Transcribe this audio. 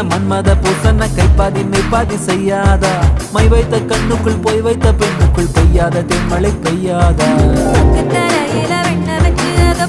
மன்மத பூசன கைப்பாதி மெய்ப்பாதி செய்யாதா my வைத்த கண்ணுக்குள் போய் வைத்த பெண்ணுக்குள் பெய்யாத தென்மழை பெய்யாதா தரையில வெண்ண வச்சு அத